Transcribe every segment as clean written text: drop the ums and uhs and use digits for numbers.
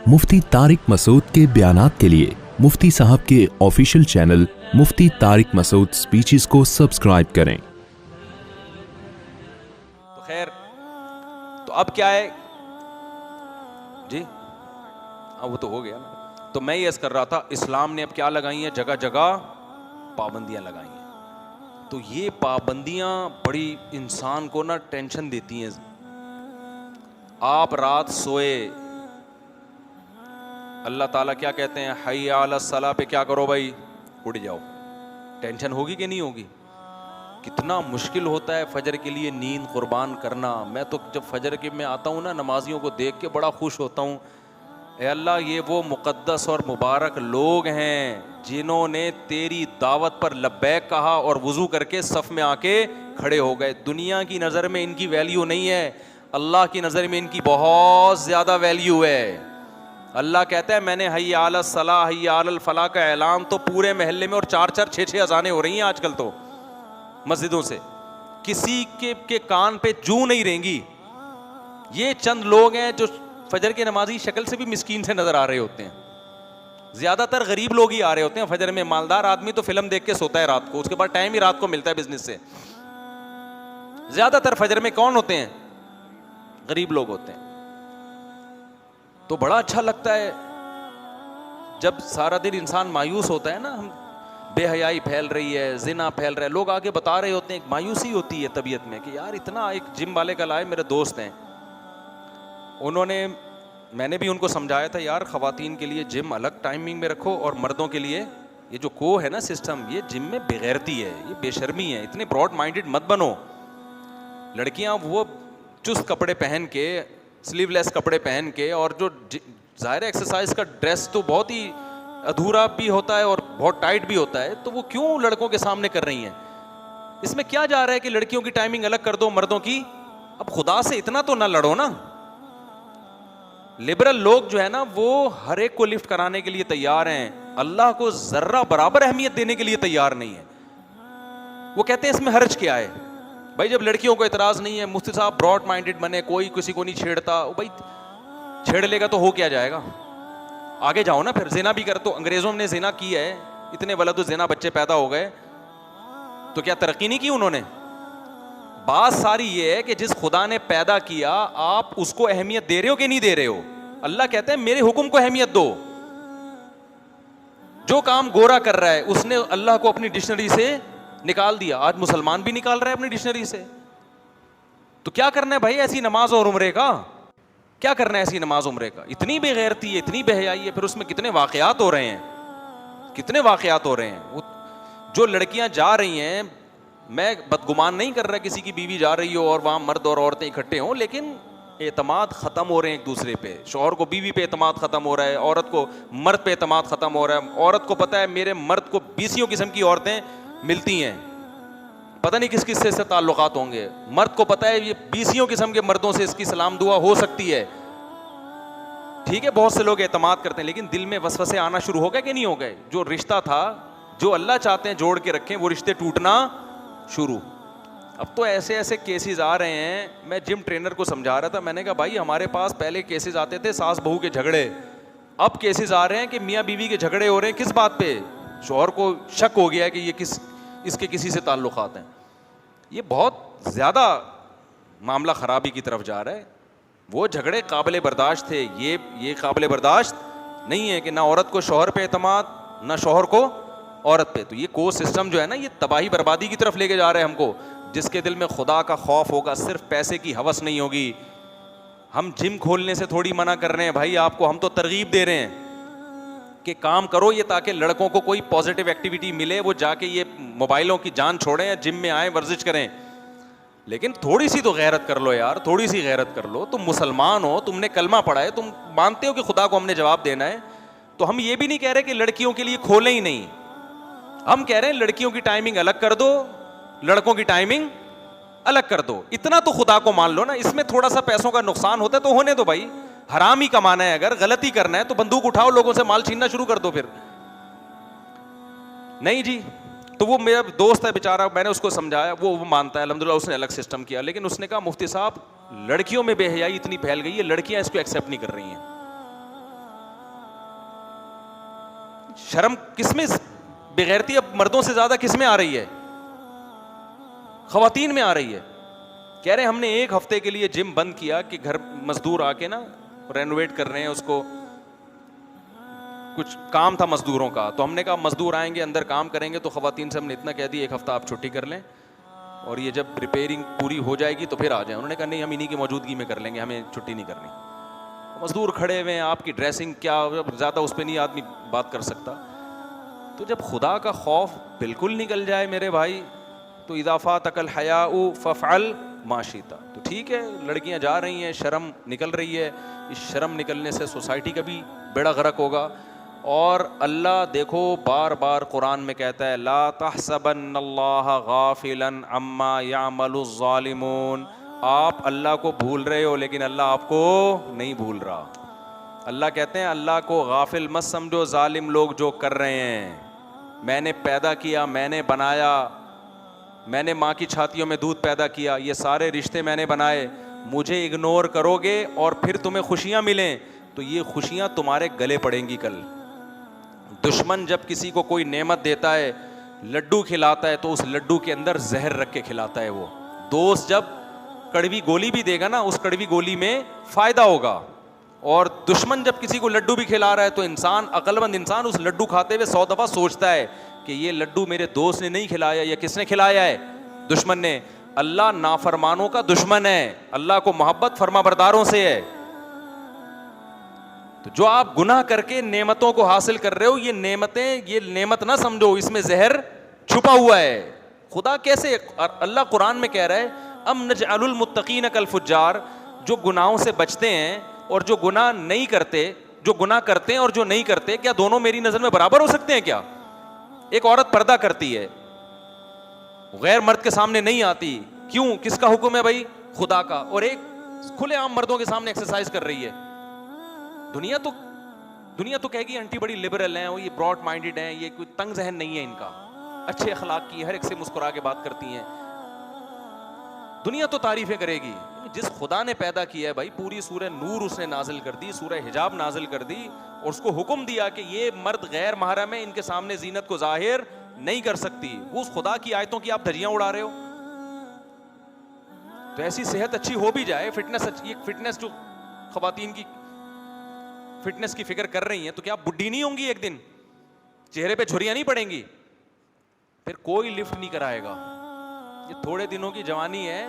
मुफ्ती तारिक मसूद के बयानात के लिए मुफ्ती साहब के ऑफिशियल चैनल मुफ्ती तारिक मसूद स्पीचेस को सब्सक्राइब करें। तो खैर, तो अब क्या है जी, अब वो तो हो गया ना। तो मैं ये अर्ज कर रहा था, इस्लाम ने अब क्या लगाई है, जगह जगह पाबंदियां लगाई हैं। तो ये पाबंदियां बड़ी इंसान को ना टेंशन देती हैं। आप रात सोए, अल्लाह ताला क्या कहते हैं, हय्या अला सलाह पे क्या करो भाई, उठ जाओ। टेंशन होगी कि नहीं होगी? कितना मुश्किल होता है फजर के लिए नींद कुर्बान करना। मैं तो जब फजर के में आता हूँ ना, नमाजियों को देख के बड़ा खुश होता हूँ। ए अल्लाह, ये वो मुक़द्दस और मुबारक लोग हैं जिन्होंने तेरी दावत पर लब्बैक कहा और वुज़ू करके सफ़ में आके खड़े हो गए। दुनिया की नज़र में इनकी वैल्यू नहीं है, अल्लाह की नज़र में इनकी बहुत ज़्यादा वैल्यू है। अल्लाह कहता है, मैंने हय्या अला सलाह हय्या अल फलाह का ऐलान तो पूरे महल्ले में, और 4-4 6-6 अज़ानें हो रही हैं आजकल तो मस्जिदों से, किसी के कान पे जू नहीं रहेंगी। ये चंद लोग हैं जो फजर के नमाजी शक्ल से भी मिस्कीन से नजर आ रहे होते हैं। ज्यादातर गरीब लोग ही आ रहे होते हैं फजर में। मालदार आदमी तो फिल्म देख के सोता है रात को, उसके बाद टाइम ही रात को मिलता है बिजनेस से। ज्यादातर फजर में कौन होते हैं? गरीब लोग होते हैं। तो बड़ा अच्छा लगता है जब सारा दिन इंसान मायूस होता है ना, हम बेहयाई फैल रही है, जिना फैल रहा है, लोग आगे बता रहे होते हैं, एक मायूसी होती है तबीयत में कि यार इतना। एक जिम वाले कल आए, मेरे दोस्त हैं, मैंने भी उनको समझाया था, यार ख़वातीन के लिए जिम अलग टाइमिंग में रखो और मर्दों के लिए ये जो को है ना सिस्टम, ये जिम में बेगैरती है, ये बेशर्मी है, इतने ब्रॉड माइंडेड मत बनो। लड़कियां वो चुस्त कपड़े पहन के, स्लीवलेस कपड़े पहन के, और जो ज़ाहिर एक्सरसाइज का ड्रेस तो बहुत ही अधूरा भी होता है और बहुत टाइट भी होता है, तो वो क्यों लड़कों के सामने कर रही हैं? इसमें क्या जा रहा है कि लड़कियों की टाइमिंग अलग कर दो, मर्दों की। अब खुदा से इतना तो ना लड़ो ना। लिबरल लोग जो है ना, वो हर एक को लिफ्ट कराने के लिए तैयार हैं, अल्लाह को जर्रा बराबर अहमियत देने के लिए तैयार नहीं है। वो कहते हैं इसमें हर्ज क्या है भाई, जब लड़कियों को एतराज नहीं है, मुफ्ती साहब ब्रॉड माइंडेड बने, कोई किसी को नहीं छेड़ता। भाई छेड़ लेगा तो हो क्या जाएगा? आगे जाओ ना, फिर जिना भी कर। तो अंग्रेजों ने जिना की है, इतने वलद जिना बच्चे पैदा हो गए, तो क्या तरक्की नहीं की उन्होंने? बात सारी ये है कि जिस खुदा ने पैदा किया, आप उसको अहमियत दे रहे हो कि नहीं दे रहे हो? अल्लाह कहते हैं मेरे हुक्म को अहमियत दो। जो काम गोरा कर रहा है उसने अल्लाह को अपनी डिक्शनरी से निकाल दिया, आज मुसलमान भी निकाल रहा है अपनी डिक्शनरी से। तो क्या करना है भाई ऐसी नमाज और उम्रे का? क्या करना है ऐसी नमाज उम्रे का? इतनी बेगैरती है, इतनी बेहयाई है। फिर उसमें कितने वाकयात हो रहे हैं, कितने वाकयात हो रहे हैं। वो जो लड़कियां जा रही हैं, मैं बदगुमान नहीं कर रहा किसी की बीवी जा रही हो और वहाँ मर्द और औरतें इकट्ठे हों, लेकिन एतमाद ख़त्म हो रहे हैं एक दूसरे पे। शौहर को बीवी पे एतमाद ख़त्म हो रहा है, औरत को मर्द पे एतमाद ख़त्म हो रहा है। औरत को पता है मेरे मर्द को 20 किस्म की औरतें मिलती हैं, पता नहीं किस किस से ताल्लुकात होंगे। मर्द को पता है ये 20 किस्म के मर्दों से इसकी सलाम दुआ हो सकती है। ठीक है, बहुत से लोग एतमाद करते हैं, लेकिन दिल में वसवसे आना शुरू हो गए कि नहीं हो गए? जो रिश्ता था, जो अल्लाह चाहते हैं जोड़ के रखें, वो रिश्ते टूटना शुरू। अब तो ऐसे ऐसे केसेस आ रहे हैं। मैं जिम ट्रेनर को समझा रहा था, मैंने कहा भाई हमारे पास पहले केसेस आते थे सास बहू के झगड़े, अब केसेस आ रहे हैं कि मियाँ बीवी के झगड़े हो रहे हैं। किस बात पे? शौहर को शक हो गया है कि ये इसके किसी से ताल्लुकात हैं। ये बहुत ज़्यादा मामला ख़राबी की तरफ जा रहा है। वो झगड़े काबिल बर्दाश्त थे, ये काबिल बर्दाश्त नहीं है कि ना औरत को शौहर पे एतमाद, ना शौहर को औरत पे। तो ये को सिस्टम जो है ना, ये तबाही बर्बादी की तरफ लेके जा रहे हैं हमको। जिसके दिल में खुदा का खौफ होगा, सिर्फ पैसे की हवस नहीं होगी। हम जिम खोलने से थोड़ी मना कर रहे हैं भाई आपको, हम तो तरगीब दे रहे हैं कि काम करो ये, ताकि लड़कों को कोई पॉजिटिव एक्टिविटी मिले, वो जाके ये मोबाइलों की जान छोड़ें या जिम में आए, वर्जिश करें। लेकिन थोड़ी सी तो गैरत कर लो यार, थोड़ी सी गैरत कर लो। तुम मुसलमान हो, तुमने कलमा पढ़ा है, तुम मानते हो कि खुदा को हमने जवाब देना है। तो हम ये भी नहीं कह रहे कि लड़कियों के लिए खोलें ही नहीं, हम कह रहे हैं लड़कियों की टाइमिंग अलग कर दो, लड़कों की टाइमिंग अलग कर दो। इतना तो खुदा को मान लो ना। इसमें थोड़ा सा पैसों का नुकसान होता है तो होने दो भाई, हराम ही कमाना है। अगर गलती करना है तो बंदूक उठाओ, लोगों से माल छीनना शुरू कर दो। फिर नहीं जी, तो वो मेरा दोस्त है बेचारा, मैंने उसको समझाया, वो मानता है अल्हम्दुलिल्लाह, उसने अलग सिस्टम किया। लेकिन उसने कहा मुफ्ती साहब लड़कियों में बेहयाई इतनी फैल गई है, लड़कियां इसको एक्सेप्ट नहीं कर रही हैं। शर्म किसमें, बेगैरती अब मर्दों से ज्यादा किसमें आ रही है? खवातीन में आ रही है। कह रहे हमने एक हफ्ते के लिए जिम बंद किया कि घर मजदूर आके ना रेनोवेट कर रहे हैं उसको, कुछ काम था मजदूरों का, तो हमने कहा मजदूर आएंगे अंदर काम करेंगे, तो खवातीन से हमने इतना कह दिया एक हफ्ता आप छुट्टी कर लें और ये जब रिपेयरिंग पूरी हो जाएगी तो फिर आ जाए। उन्होंने कहा नहीं हम इन्हीं की मौजूदगी में कर लेंगे, हमें छुट्टी नहीं करनी। मजदूर खड़े हुए हैं, आपकी ड्रेसिंग क्या, ज़्यादा उस पर नहीं आदमी बात कर सकता। तो जब खुदा का खौफ बिल्कुल निकल जाए मेरे भाई, तो इजाफा तकल हयाउ फ़फ़अल माशीता। तो ठीक है, लड़कियां जा रही हैं, शर्म निकल रही है, इस शर्म निकलने से सोसाइटी का भी बेड़ा गर्क होगा। और अल्लाह देखो बार बार कुरान में कहता है ला तहसबन्नल्लाह गाफिलन अम्मा यामलुज़ ज़ालिमून। आप अल्लाह को भूल रहे हो लेकिन अल्लाह आपको नहीं भूल रहा। अल्लाह कहते हैं अल्लाह को गाफिल मत समझो, जालिम लोग जो कर रहे हैं। मैंने पैदा किया, मैंने बनाया, मैंने माँ की छातियों में दूध पैदा किया, ये सारे रिश्ते मैंने बनाए। मुझे इग्नोर करोगे और फिर तुम्हें खुशियाँ मिलें तो ये खुशियाँ तुम्हारे गले पड़ेंगी कल। दुश्मन जब किसी को कोई नेमत देता है, लड्डू खिलाता है, तो उस लड्डू के अंदर जहर रख के खिलाता है वो। दोस्त जब कड़वी गोली भी देगा ना, उस कड़वी गोली में फायदा होगा। और दुश्मन जब किसी को लड्डू भी खिला रहा है तो इंसान, अक्लमंद इंसान उस लड्डू खाते हुए 100 दफा सोचता है कि ये लड्डू मेरे दोस्त ने नहीं खिलाया, या किसने खिलाया है? दुश्मन ने। अल्लाह नाफरमानों का दुश्मन है, अल्लाह को मोहब्बत फरमाबरदारों से है। तो जो आप गुनाह करके नेमतों को हासिल कर रहे हो, ये नेमतें, ये नेमत ना समझो, इसमें जहर छुपा हुआ है। खुदा कैसे, अल्लाह कुरान में कह रहा है अम नजअलुल मुत्तकीन कल फुज्जार, जो गुनाहों से बचते हैं और जो गुनाह नहीं करते, जो गुनाह करते हैं और जो नहीं करते, क्या दोनों मेरी नजर में बराबर हो सकते हैं क्या? एक औरत पर्दा करती है, गैर मर्द के सामने नहीं आती, क्यों? किसका हुक्म है भाई? खुदा का। और एक खुलेआम मर्दों के सामने एक्सरसाइज कर रही है। दुनिया तो कहेगी आंटी बड़ी लिबरल हैं, वो ये ब्रॉड माइंडेड हैं, ये कोई तंग जहन नहीं है इनका, अच्छे अखलाक की, हर एक से मुस्कुरा के बात करती हैं। दुनिया तो तारीफें करेगी। जिस खुदा ने पैदा किया है भाई, पूरी सूरह नूर उसने नाजिल कर दी, सूरह हिजाब नाजिल कर दी और उसको हुक्म दिया कि ये मर्द गैर महरम है, इनके सामने जीनत को जाहिर नहीं कर सकती। वो उस खुदा की आयतों की आप धज्जियां उड़ा रहे हो। तो ऐसी सेहत अच्छी हो भी जाए, फिटनेस अच्छी, फिटनेस जो खवातीन की फिटनेस की फिक्र कर रही हैं, तो क्या आप बुढ़ी नहीं होंगी एक दिन? चेहरे पे झुर्रियां नहीं पड़ेंगी? फिर कोई लिफ्ट नहीं कराएगा। ये थोड़े दिनों की जवानी है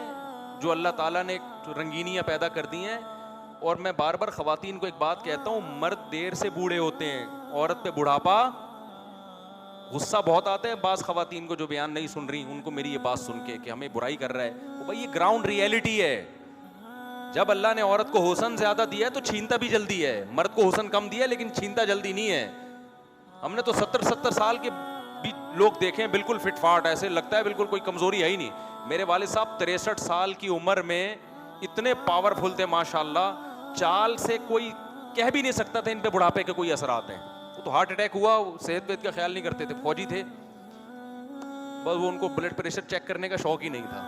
जो अल्लाह ताला ने रंगीनियां पैदा कर दी हैं। और मैं बार बार खवातीन को एक बात कहता हूं, मर्द देर से बूढ़े होते हैं, औरत पे बुढ़ापा। गुस्सा बहुत आता है बाज खवातीन को जो बयान नहीं सुन रही, उनको मेरी ये बात सुन के कि हमें बुराई कर रहा है। तो भाई ये ग्राउंड रियलिटी है। जब अल्लाह ने औरत को हुस्न ज्यादा दिया है तो छीनता भी जल्दी है। मर्द को हुस्न कम दिया है लेकिन छीनता जल्दी नहीं है। हमने तो 70-70 साल के भी लोग देखे हैं, बिल्कुल फिटफाट, ऐसे लगता है बिल्कुल कोई कमजोरी है ही नहीं। मेरे वालिद साहब 63 साल की उम्र में इतने पावरफुल थे माशाल्लाह, चाल से कोई कह भी नहीं सकता था इन पे बुढ़ापे के कोई असरात हैं। वो तो हार्ट अटैक हुआ, सेहत वेहत का ख्याल नहीं करते थे, फौजी थे, बस वो उनको ब्लड प्रेशर चेक करने का शौक ही नहीं था।